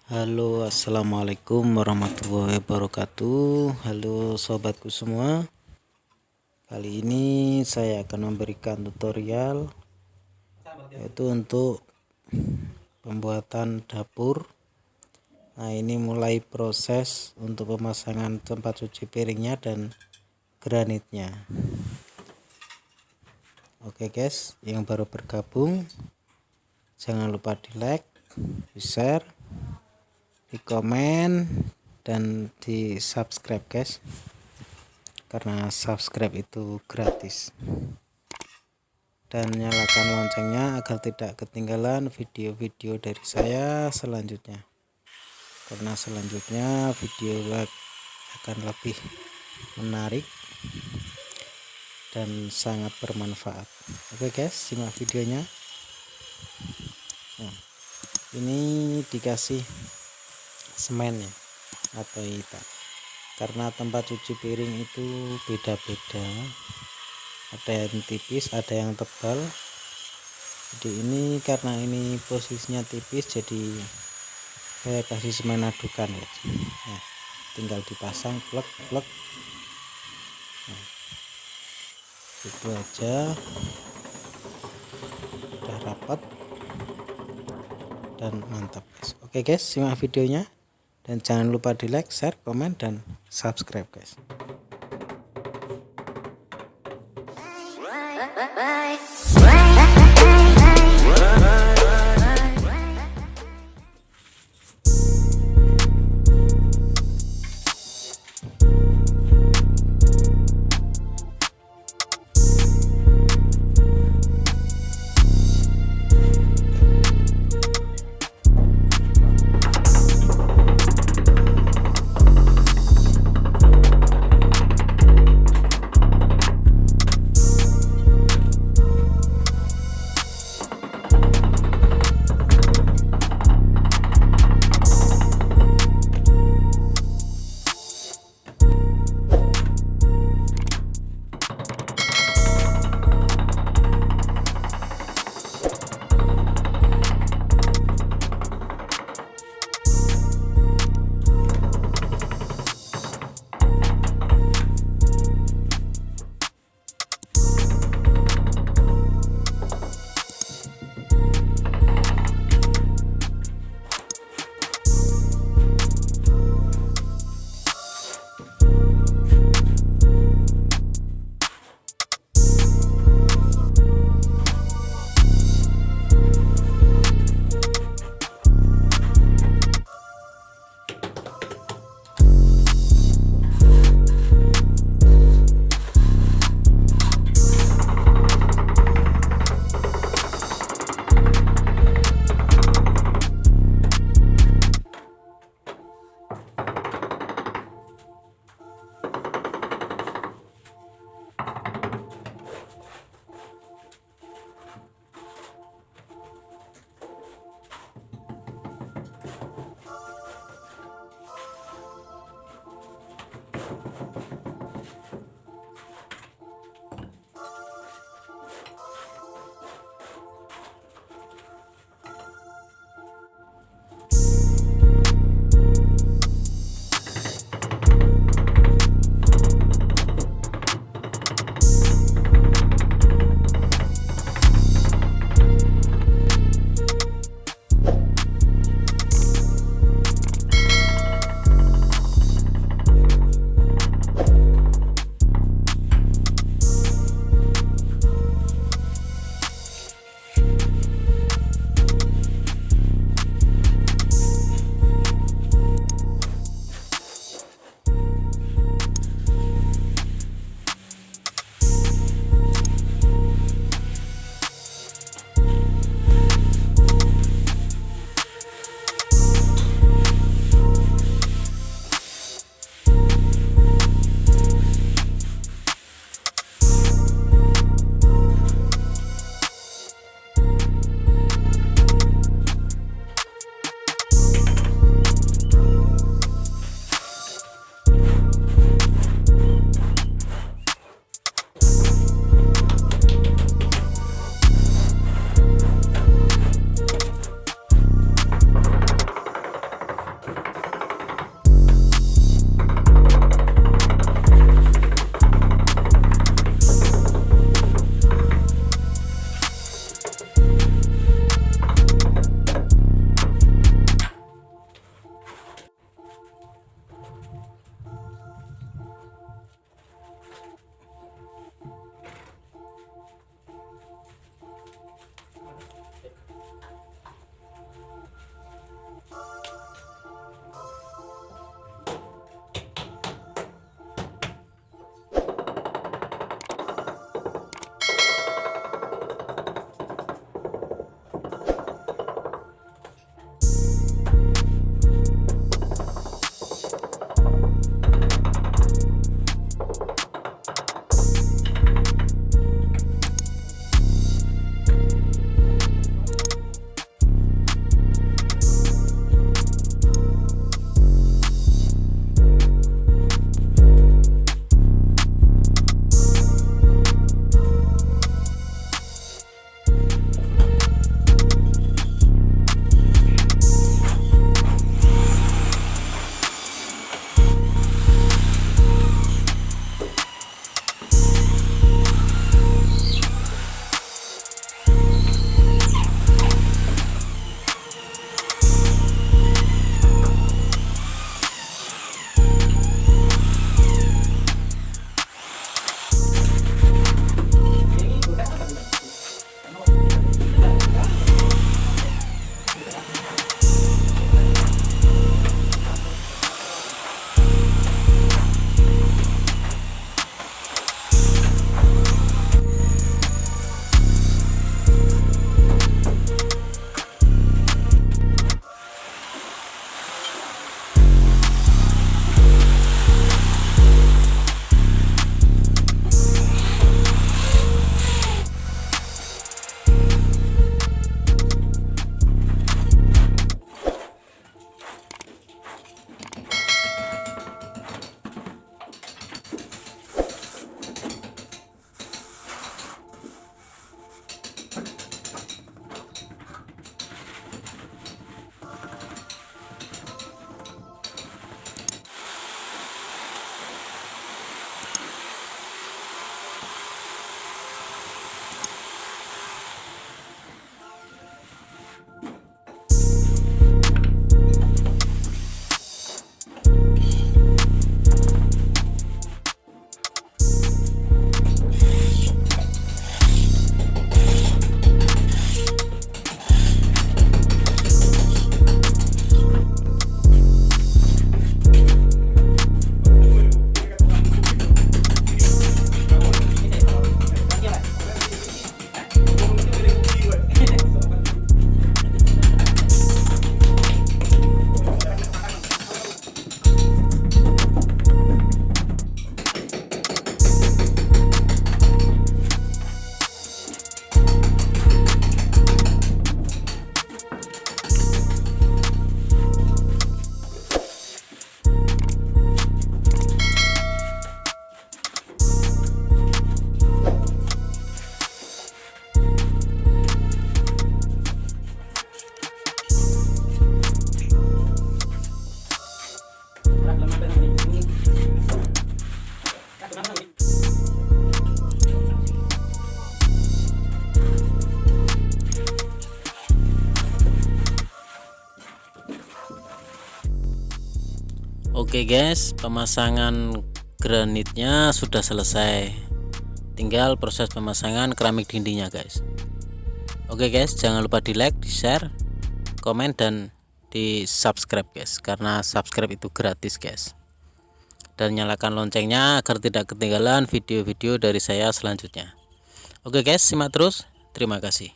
Halo, assalamualaikum warahmatullahi wabarakatuh. Halo sobatku semua. Kali ini saya akan memberikan tutorial yaitu untuk pembuatan dapur. Nah, ini mulai proses untuk pemasangan tempat cuci piringnya dan granitnya. Oke guys, yang baru bergabung jangan lupa di like, di share, di komen, dan di subscribe guys, karena subscribe itu gratis, dan nyalakan loncengnya agar tidak ketinggalan video-video dari saya selanjutnya, karena selanjutnya video akan lebih menarik dan sangat bermanfaat. Oke guys, simak videonya. Nah, ini dikasih semen ya, atau hitam, karena tempat cuci piring itu beda-beda, ada yang tipis, ada yang tebal. Jadi ini karena ini posisinya tipis, jadi saya kasih semen adukan ya. Nah, tinggal dipasang plek. Nah, itu aja, udah rapat dan mantap guys. Oke guys, simak videonya. Dan jangan lupa di like, share, komen, dan subscribe guys. Oke guys, pemasangan granitnya sudah selesai, tinggal proses pemasangan keramik dindingnya guys. Oke guys, jangan lupa di like, di share, komen, dan di subscribe guys, karena subscribe itu gratis guys. Dan nyalakan loncengnya agar tidak ketinggalan video-video dari saya selanjutnya. Oke guys, simak terus. Terima kasih.